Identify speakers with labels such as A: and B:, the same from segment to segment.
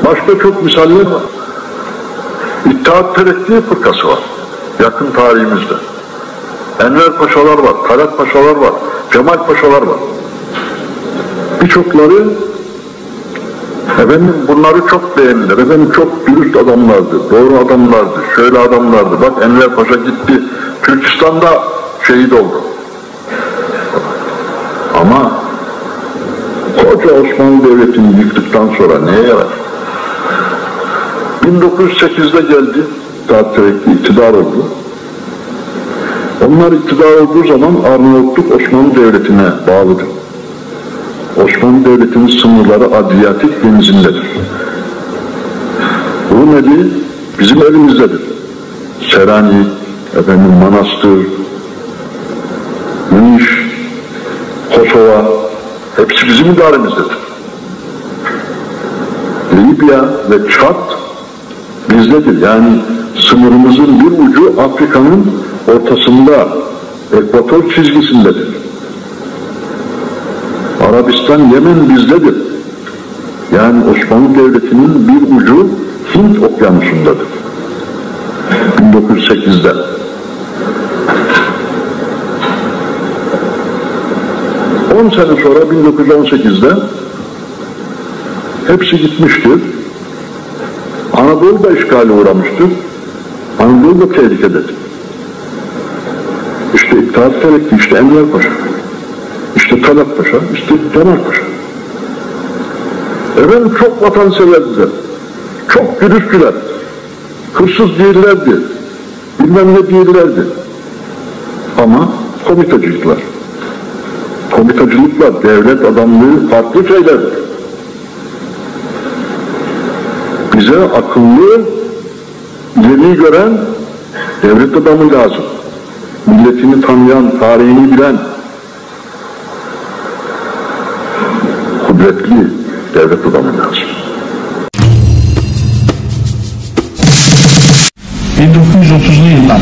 A: Başka çok misaller var. İttihat Terakki fırkası var. Yakın tarihimizde. Enver Paşalar var, Talat Paşalar var, Cemal Paşalar var. Birçokları efendim bunları çok beğendiler. Efendim çok dürüst adamlardı, doğru adamlardı, şöyle adamlardı. Bak Enver Paşa gitti, Türkistan'da şehit oldu. Ama koca Osmanlı Devleti'ni yıktıktan sonra neye yarar? 1908'de geldi, İttihat Terakki iktidar oldu. Onlar iktidar olduğu zaman Arnavutluk Osmanlı Devleti'ne bağlıdır. Osmanlı Devleti'nin sınırları Adriyatik denizindedir. Rumeli bizim elimizdedir. Selanik, efendim Manastır, Münih, Kosova, hepsi bizim idaremizdedir. Libya ve Çad bizdedir. Yani sınırımızın bir ucu Afrika'nın ortasında, ekvator çizgisindedir. Arabistan, Yemen bizdedir. Yani Osmanlı Devleti'nin bir ucu Hint okyanusundadır. 1908'de. On sene sonra 1918'de hepsi gitmiştir. Anadolu da işgale uğramıştır. Anadolu da tehlikededir. İşte İttihat Terakki, işte Enver Paşa, işte Talat Paşa, işte Cemal Paşa. Efendim çok vatanseverdiler, çok dürüsttüler, hırsız değillerdi, bilmem ne değillerdi. Ama komitacılıklar. Komitacılıkla devlet adamlığı farklı şeylerdir. Bize akıllı, ileriyi gören devlet adamı lazım. Milletini tanıyan, tarihini bilen, kudretli devlet adamı lazım.
B: 1930'lu yıllar,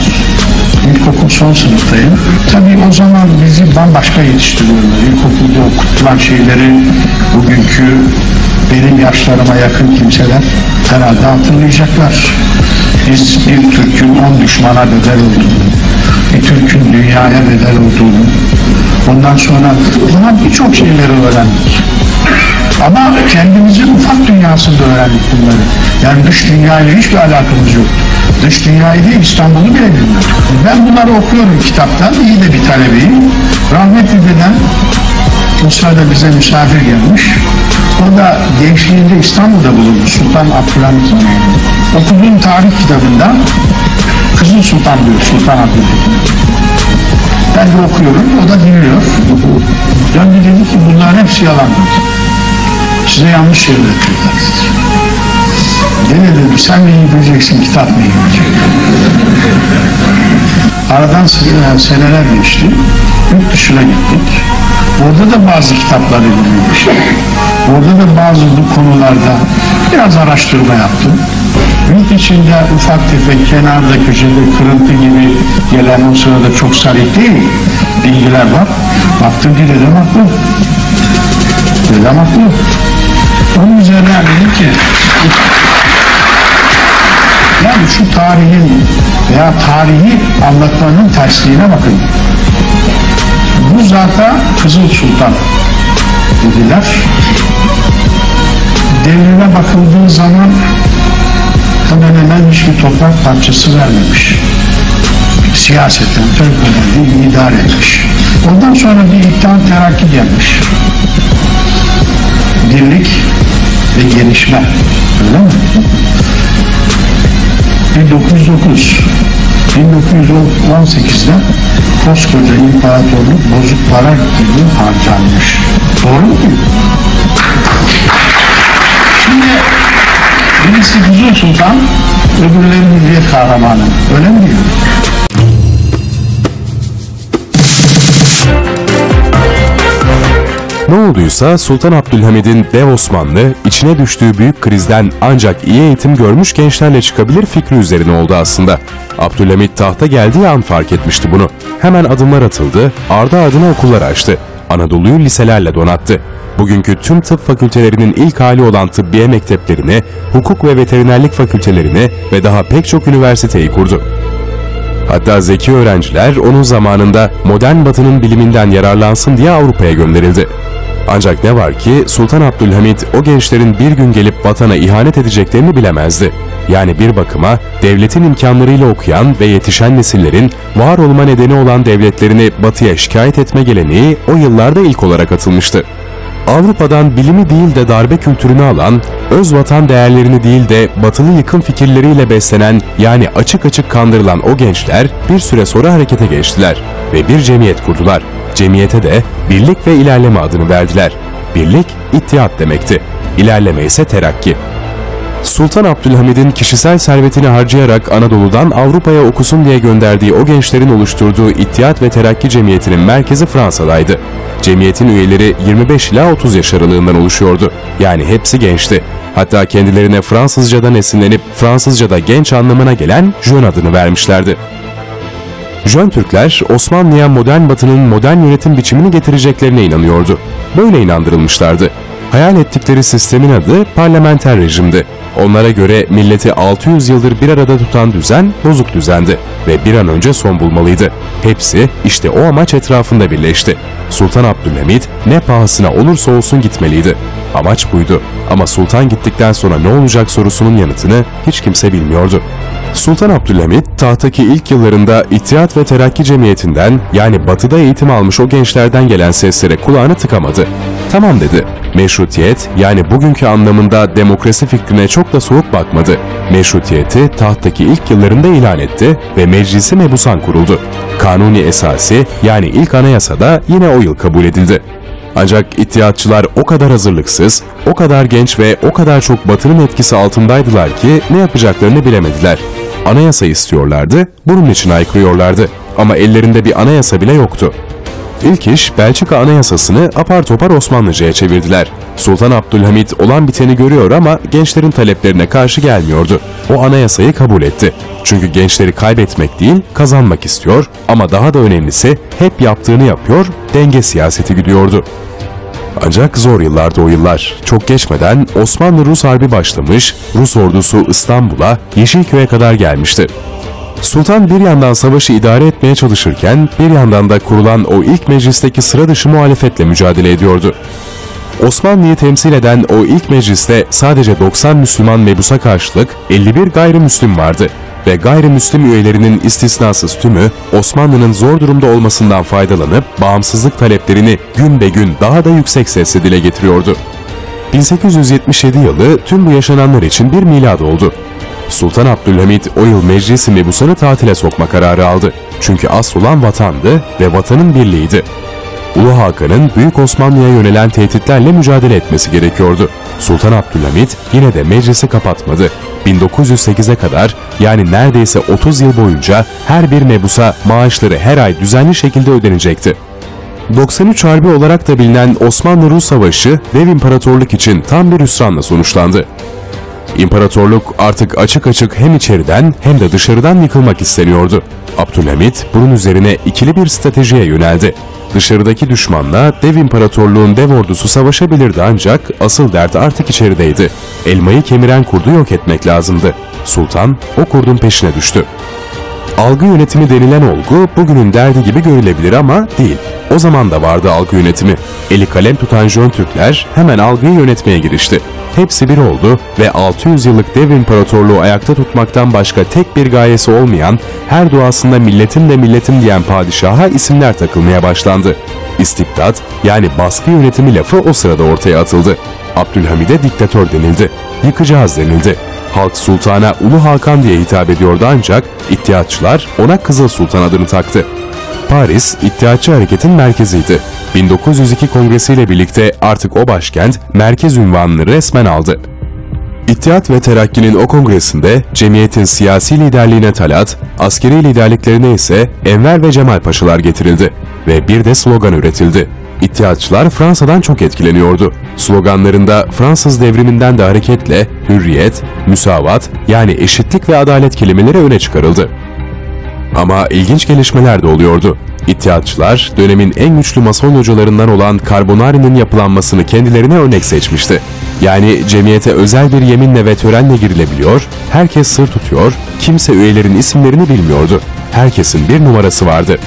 B: ilkokul son sınıftayım. Tabii o zaman bizi bambaşka yetiştiriyorlar. İlkokulda okutulan şeyleri bugünkü benim yaşlarıma yakın kimseler herhalde hatırlayacaklar. Biz bir Türk'ün 10 düşmana bedel olduğunu, bir Türk'ün dünyaya bedel olduğunu, ondan sonra buna birçok şeyleri öğrendik. Ama kendimizin ufak dünyasında öğrendik bunları. Yani dış dünyayla hiçbir alakamız yok. Dış dünyayı değil, İstanbul'u bile bilmiyorum. Ben bunları okuyorum kitaptan, iyi de bir talebeyim. Rahmetli dedem Bursa'da bize misafir gelmiş. O da gençliğinde İstanbul'da bulunmuş, Sultan Abdülhamit'in. Okuduğum tarih kitabında Kızıl Sultan diyor, Sultan Abdülhamit. Ben de okuyorum, o da dinliyor. Döndü dedi ki bunların hepsi yalan dedi. Size yanlış şeyler yapıyorlar dedi. Gene dedi, sen mi iyi bileceksin, kitap mı iyi bilecek? Aradan seneler geçti, yurt dışına gittik. Orada da bazı kitapları dinlemiştim. Orada da bazı bu konularda biraz araştırma yaptım. Yurt içinde ufak tefek, kenarda, köşede, kırıntı gibi gelen o sırada çok sarih değil bilgiler var. Baktım ki dedem haklı. Dedem haklı. Onun üzerine dedim ki yani şu tarihin veya tarihi anlatmanın tersliğine bakın. Bu zata Kızıl Sultan dediler. Devrine bakıldığı zaman hemen hemen hiçbir toprak parçası vermemiş. Siyaseten Türkiye'yi idare etmiş. Ondan sonra bir İttihat Terakki gelmiş. Birlik ve gelişme. Öyle mi? 1918'de koskoca imparatorluk bozuk para gibi harcanmış. Doğru mu? Şimdi birisi Kızıl Sultan, öbürleri Milliyet Kahramanı. Öyle mi diyor?
C: Ne olduysa Sultan Abdülhamid'in dev Osmanlı içine düştüğü büyük krizden ancak iyi eğitim görmüş gençlerle çıkabilir fikri üzerine oldu aslında. Abdülhamid tahta geldiği an fark etmişti bunu. Hemen adımlar atıldı, ardı ardına okullar açtı. Anadolu'yu liselerle donattı. bugünkü tüm tıp fakültelerinin ilk hali olan tıbbiye mekteplerini, hukuk ve veterinerlik fakültelerini ve daha pek çok üniversiteyi kurdu. Hatta zeki öğrenciler onun zamanında modern batının biliminden yararlansın diye Avrupa'ya gönderildi. Ancak ne var ki Sultan Abdülhamit o gençlerin bir gün gelip vatana ihanet edeceklerini bilemezdi. Yani bir bakıma devletin imkanlarıyla okuyan ve yetişen nesillerin var olma nedeni olan devletlerini batıya şikayet etme geleneği o yıllarda ilk olarak atılmıştı. Avrupa'dan bilimi değil de darbe kültürünü alan, öz vatan değerlerini değil de batılı yıkım fikirleriyle beslenen, yani açık açık kandırılan o gençler bir süre sonra harekete geçtiler ve bir cemiyet kurdular. Cemiyete de Birlik ve İlerleme adını verdiler. Birlik, ittihat demekti. İlerleme ise terakki. Sultan Abdülhamid'in kişisel servetini harcayarak Anadolu'dan Avrupa'ya okusun diye gönderdiği o gençlerin oluşturduğu İttihat ve Terakki Cemiyeti'nin merkezi Fransa'daydı. Cemiyetin üyeleri 25 ila 30 yaş aralığından oluşuyordu. Yani hepsi gençti. Hatta kendilerine Fransızcadan esinlenip Fransızcada genç anlamına gelen Jeune adını vermişlerdi. Jön Türkler, Osmanlı'ya modern batının modern yönetim biçimini getireceklerine inanıyordu. Böyle inandırılmışlardı. Hayal ettikleri sistemin adı parlamenter rejimdi. Onlara göre milleti 600 yıldır bir arada tutan düzen bozuk düzendi ve bir an önce son bulmalıydı. Hepsi işte o amaç etrafında birleşti. Sultan Abdülhamid ne pahasına olursa olsun gitmeliydi. Amaç buydu ama sultan gittikten sonra ne olacak sorusunun yanıtını hiç kimse bilmiyordu. Sultan Abdülhamid tahttaki ilk yıllarında İttihat ve Terakki Cemiyeti'nden, yani batıda eğitim almış o gençlerden gelen seslere kulağını tıkamadı. Tamam dedi. Meşrutiyet, yani bugünkü anlamında demokrasi fikrine çok da soğuk bakmadı. Meşrutiyeti tahttaki ilk yıllarında ilan etti ve Meclis-i Mebusan kuruldu. Kanuni Esası, yani ilk anayasa da yine o yıl kabul edildi. Ancak İttihatçılar o kadar hazırlıksız, o kadar genç ve o kadar çok batının etkisi altındaydılar ki ne yapacaklarını bilemediler. Anayasa istiyorlardı, bunun için haykırıyorlardı ama ellerinde bir anayasa bile yoktu. İlk iş Belçika Anayasası'nı apar topar Osmanlıca'ya çevirdiler. Sultan Abdülhamid olan biteni görüyor ama gençlerin taleplerine karşı gelmiyordu. O anayasayı kabul etti. Çünkü gençleri kaybetmek değil, kazanmak istiyor ama daha da önemlisi hep yaptığını yapıyor, denge siyaseti gidiyordu. Ancak zor yıllardı o yıllar. Çok geçmeden Osmanlı-Rus Harbi başlamış, Rus ordusu İstanbul'a, Yeşilköy'e kadar gelmişti. Sultan bir yandan savaşı idare etmeye çalışırken bir yandan da kurulan o ilk meclisteki sıra dışı muhalefetle mücadele ediyordu. Osmanlı'yı temsil eden o ilk mecliste sadece 90 Müslüman mebusa karşılık 51 gayrimüslim vardı ve gayrimüslim üyelerinin istisnasız tümü Osmanlı'nın zor durumda olmasından faydalanıp bağımsızlık taleplerini gün be gün daha da yüksek sesle dile getiriyordu. 1877 yılı tüm bu yaşananlar için bir milad oldu. Sultan Abdülhamid o yıl Meclis-i Mebusan'ı tatile sokma kararı aldı. Çünkü asıl olan vatandı ve vatanın birliğiydi. Ulu Hakan'ın Büyük Osmanlı'ya yönelen tehditlerle mücadele etmesi gerekiyordu. Sultan Abdülhamid yine de meclisi kapatmadı. 1908'e kadar, yani neredeyse 30 yıl boyunca her bir mebusa maaşları her ay düzenli şekilde ödenecekti. 93 Harbi olarak da bilinen Osmanlı-Rus Savaşı dev imparatorluk için tam bir hüsranla sonuçlandı. İmparatorluk artık açık açık hem içeriden hem de dışarıdan yıkılmak isteniyordu. Abdülhamid bunun üzerine ikili bir stratejiye yöneldi. Dışarıdaki düşmanla dev imparatorluğun dev ordusu savaşabilirdi ancak asıl dert artık içerideydi. Elmayı kemiren kurdu yok etmek lazımdı. Sultan o kurdun peşine düştü. Algı yönetimi denilen olgu bugünün derdi gibi görülebilir ama değil. O zaman da vardı algı yönetimi. Eli kalem tutan Jön Türkler hemen algıyı yönetmeye girişti. Hepsi bir oldu ve 600 yıllık dev imparatorluğu ayakta tutmaktan başka tek bir gayesi olmayan, her duasında milletim de milletim diyen padişaha isimler takılmaya başlandı. İstibdat, yani baskı yönetimi lafı o sırada ortaya atıldı. Abdülhamid'e diktatör denildi. Yıkacağız denildi. Halk sultana Ulu Hakan diye hitap ediyordu ancak İttihatçılar ona Kızıl Sultan adını taktı. Paris, İttihatçı hareketin merkeziydi. 1902 kongresiyle birlikte artık o başkent merkez unvanını resmen aldı. İttihat ve Terakki'nin o kongresinde cemiyetin siyasi liderliğine Talat, askeri liderliklerine ise Enver ve Cemal Paşalar getirildi ve bir de slogan üretildi. İttihatçılar Fransa'dan çok etkileniyordu. Sloganlarında Fransız devriminden de hareketle hürriyet, müsavat, yani eşitlik ve adalet kelimeleri öne çıkarıldı. Ama ilginç gelişmeler de oluyordu. İttihatçılar dönemin en güçlü Mason localarından olan Carbonari'nin yapılanmasını kendilerine örnek seçmişti. Yani cemiyete özel bir yeminle ve törenle girilebiliyor, herkes sır tutuyor, kimse üyelerin isimlerini bilmiyordu. Herkesin bir numarası vardı.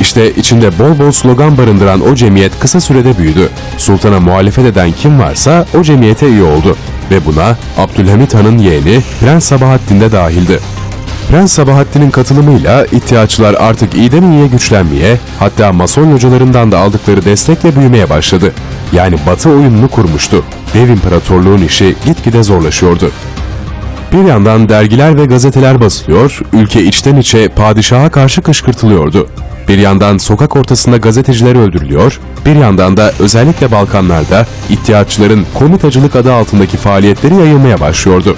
C: İşte içinde bol bol slogan barındıran o cemiyet kısa sürede büyüdü. Sultana muhalefet eden kim varsa o cemiyete üye oldu. Ve buna Abdülhamit Han'ın yeğeni Prens Sabahattin de dahildi. Prens Sabahattin'in katılımıyla İttihatçılar artık iyiden iyiye güçlenmeye, hatta Mason localarından da aldıkları destekle büyümeye başladı. Yani Batı oyununu kurmuştu. Dev imparatorluğun işi gitgide zorlaşıyordu. Bir yandan dergiler ve gazeteler basılıyor, ülke içten içe padişaha karşı kışkırtılıyordu. Bir yandan sokak ortasında gazeteciler öldürülüyor, bir yandan da özellikle Balkanlarda İttihatçıların komitacılık adı altındaki faaliyetleri yayılmaya başlıyordu.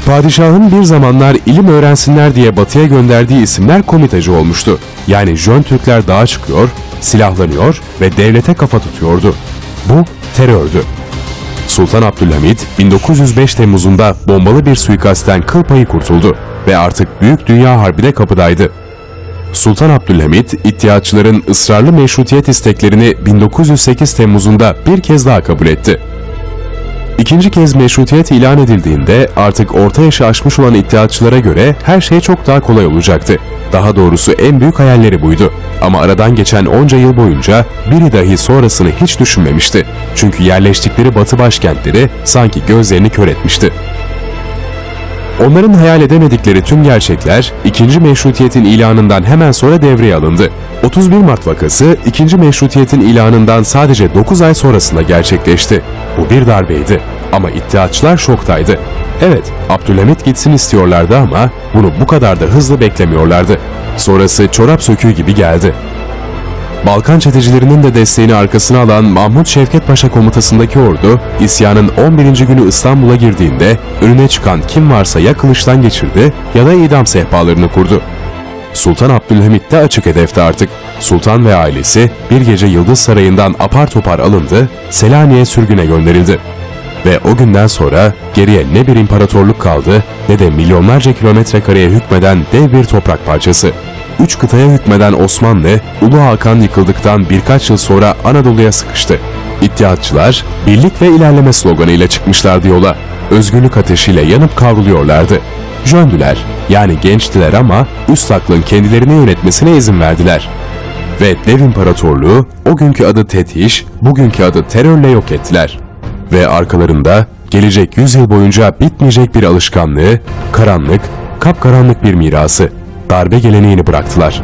C: Padişahın bir zamanlar ilim öğrensinler diye batıya gönderdiği isimler komitacı olmuştu. Yani Jön Türkler dağa çıkıyor, silahlanıyor ve devlete kafa tutuyordu. Bu terördü. Sultan Abdülhamit 1905 Temmuz'unda bombalı bir suikastten kıl payı kurtuldu ve artık Büyük Dünya Harbi de kapıdaydı. Sultan Abdülhamit, İttihatçıların ısrarlı meşrutiyet isteklerini 1908 Temmuz'unda bir kez daha kabul etti. İkinci kez meşrutiyet ilan edildiğinde artık orta yaşı aşmış olan İttihatçılara göre her şey çok daha kolay olacaktı. Daha doğrusu en büyük hayalleri buydu. Ama aradan geçen onca yıl boyunca biri dahi sonrasını hiç düşünmemişti. Çünkü yerleştikleri batı başkentleri sanki gözlerini kör etmişti. Onların hayal edemedikleri tüm gerçekler 2. Meşrutiyetin ilanından hemen sonra devreye alındı. 31 Mart vakası 2. Meşrutiyetin ilanından sadece 9 ay sonrasında gerçekleşti. Bu bir darbeydi ama İttihatçılar şoktaydı. Evet, Abdülhamit gitsin istiyorlardı ama bunu bu kadar da hızlı beklemiyorlardı. Sonrası çorap söküğü gibi geldi. Balkan çetecilerinin de desteğini arkasına alan Mahmut Şevket Paşa komutasındaki ordu, isyanın 11. günü İstanbul'a girdiğinde önüne çıkan kim varsa ya kılıçtan geçirdi ya da idam sehpalarını kurdu. Sultan Abdülhamit de açık hedefti artık. Sultan ve ailesi bir gece Yıldız Sarayı'ndan apar topar alındı, Selanik'e sürgüne gönderildi. Ve o günden sonra geriye ne bir imparatorluk kaldı ne de milyonlarca kilometre kareye hükmeden dev bir toprak parçası. 3 kıtaya hükmeden Osmanlı, Ulu Hakan yıkıldıktan birkaç yıl sonra Anadolu'ya sıkıştı. İttihatçılar, birlik ve ilerleme sloganıyla çıkmışlardı yola. Özgürlük ateşiyle yanıp kavruluyorlardı. Jöndüler, yani gençtiler ama üst aklın kendilerini yönetmesine izin verdiler. Ve dev imparatorluğu, o günkü adı Tetiş, bugünkü adı terörle yok ettiler. Ve arkalarında gelecek 100 yıl boyunca bitmeyecek bir alışkanlığı, karanlık, kapkaranlık bir mirası, darbe geleneğini bıraktılar.